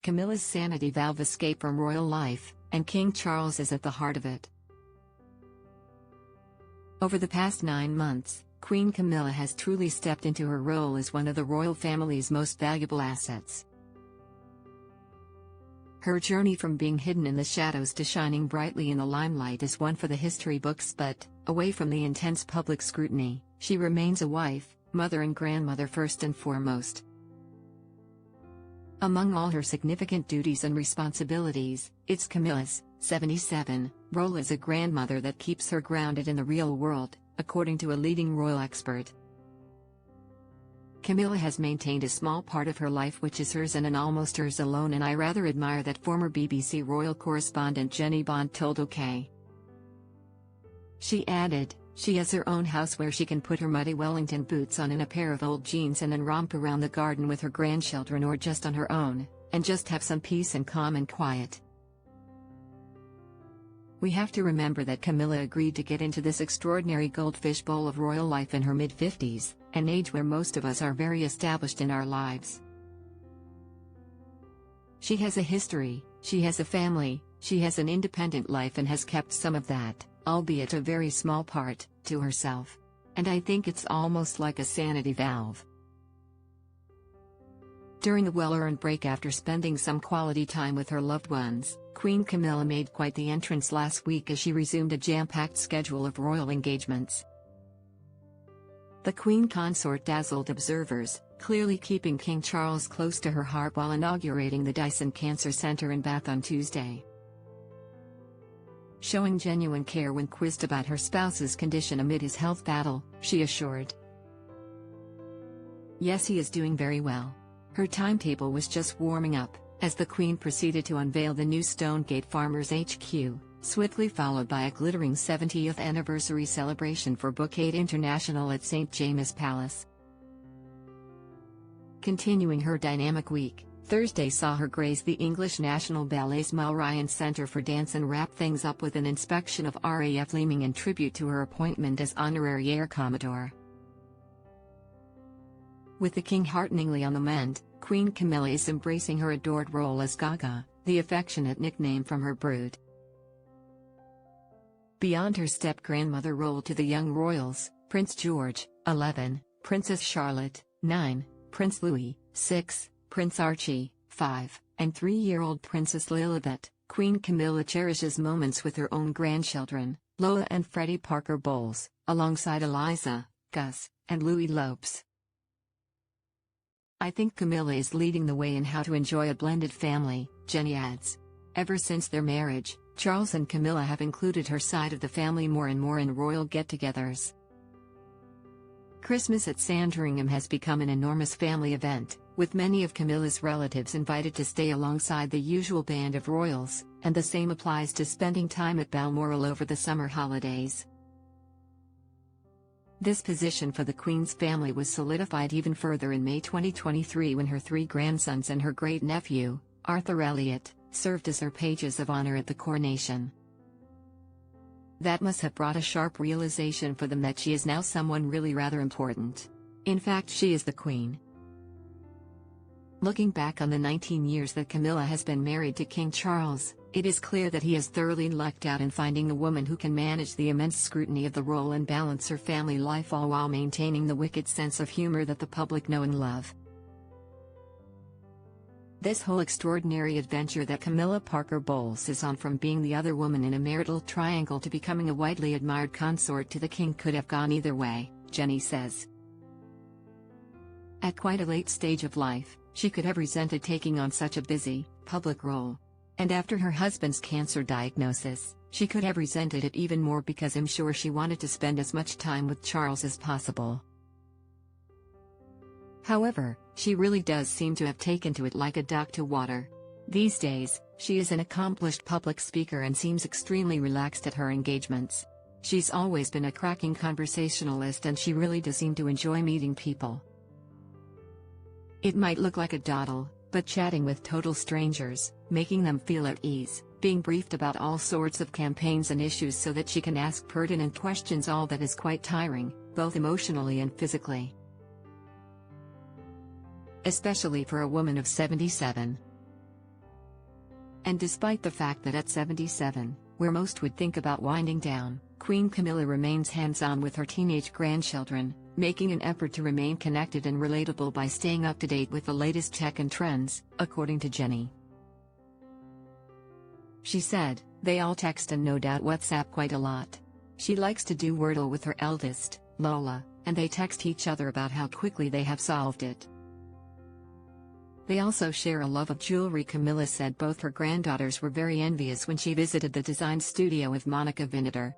Camilla's sanity valve escape from royal life, and King Charles is at the heart of it. Over the past 9 months, Queen Camilla has truly stepped into her role as one of the royal family's most valuable assets. Her journey from being hidden in the shadows to shining brightly in the limelight is one for the history books, but, away from the intense public scrutiny, she remains a wife, mother and grandmother first and foremost. Among all her significant duties and responsibilities, it's Camilla's, 77, role as a grandmother that keeps her grounded in the real world, according to a leading royal expert. Camilla has maintained a small part of her life which is hers and almost hers alone, and I rather admire that, former BBC royal correspondent Jenny Bond told OK. She added, she has her own house where she can put her muddy Wellington boots on and a pair of old jeans and then romp around the garden with her grandchildren or just on her own, and just have some peace and calm and quiet. We have to remember that Camilla agreed to get into this extraordinary goldfish bowl of royal life in her mid-50s, an age where most of us are very established in our lives. She has a history, she has a family, she has an independent life and has kept some of that, albeit a very small part, to herself. And I think it's almost like a sanity valve. During a well-earned break after spending some quality time with her loved ones, Queen Camilla made quite the entrance last week as she resumed a jam-packed schedule of royal engagements. The Queen Consort dazzled observers, clearly keeping King Charles close to her heart while inaugurating the Dyson Cancer Center in Bath on Tuesday. Showing genuine care when quizzed about her spouse's condition amid his health battle, she assured, "Yes, he is doing very well." Her timetable was just warming up, as the Queen proceeded to unveil the new Stonegate Farmers HQ, swiftly followed by a glittering 70th anniversary celebration for Bouquet International at St. James' Palace. Continuing her dynamic week, Thursday saw her grace the English National Ballet's Mal Ryan Centre for Dance and wrap things up with an inspection of RAF Leaming in tribute to her appointment as Honorary Air Commodore. With the King hearteningly on the mend, Queen Camilla is embracing her adored role as Gaga, the affectionate nickname from her brood. Beyond her step-grandmother role to the young royals, Prince George, 11, Princess Charlotte, 9, Prince Louis, 6, Prince Archie, 5, and 3-year-old Princess Lilibet, Queen Camilla cherishes moments with her own grandchildren, Lola and Freddie Parker Bowles, alongside Eliza, Gus, and Louis Lopes. "I think Camilla is leading the way in how to enjoy a blended family," Jenny adds. Ever since their marriage, Charles and Camilla have included her side of the family more and more in royal get-togethers. Christmas at Sandringham has become an enormous family event, with many of Camilla's relatives invited to stay alongside the usual band of royals, and the same applies to spending time at Balmoral over the summer holidays. This position for the Queen's family was solidified even further in May 2023 when her 3 grandsons and her great-nephew, Arthur Elliot, served as her pages of honor at the coronation. That must have brought a sharp realization for them that she is now someone really rather important. In fact, she is the Queen. Looking back on the 19 years that Camilla has been married to King Charles, it is clear that he has thoroughly lucked out in finding a woman who can manage the immense scrutiny of the role and balance her family life, all while maintaining the wicked sense of humor that the public know and love. This whole extraordinary adventure that Camilla Parker Bowles is on, from being the other woman in a marital triangle to becoming a widely admired consort to the King, could have gone either way, Jenny says. At quite a late stage of life, she could have resented taking on such a busy, public role. And after her husband's cancer diagnosis, she could have resented it even more because I'm sure she wanted to spend as much time with Charles as possible. However, she really does seem to have taken to it like a duck to water. These days, she is an accomplished public speaker and seems extremely relaxed at her engagements. She's always been a cracking conversationalist and she really does seem to enjoy meeting people. It might look like a dawdle, but chatting with total strangers, making them feel at ease, being briefed about all sorts of campaigns and issues so that she can ask pertinent questions, all that is quite tiring, both emotionally and physically. Especially for a woman of 77. And despite the fact that at 77, where most would think about winding down, Queen Camilla remains hands-on with her teenage grandchildren, making an effort to remain connected and relatable by staying up to date with the latest tech and trends, according to Jenny. She said, "They all text and no doubt WhatsApp quite a lot. She likes to do Wordle with her eldest, Lola, and they text each other about how quickly they have solved it." They also share a love of jewelry. Camilla said both her granddaughters were very envious when she visited the design studio of Monica Vinader.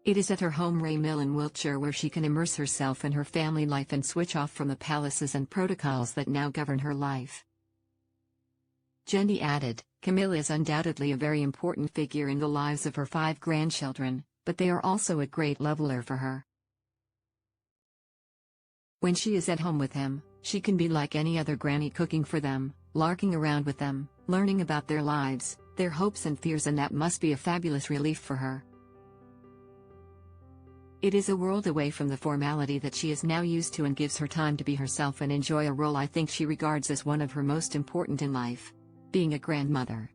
It is at her home Ray Mill in Wiltshire where she can immerse herself in her family life and switch off from the palaces and protocols that now govern her life. Jenny added, "Camilla is undoubtedly a very important figure in the lives of her 5 grandchildren, but they are also a great leveler for her. When she is at home with him, she can be like any other granny, cooking for them, larking around with them, learning about their lives, their hopes and fears, and that must be a fabulous relief for her. It is a world away from the formality that she is now used to and gives her time to be herself and enjoy a role I think she regards as one of her most important in life: being a grandmother."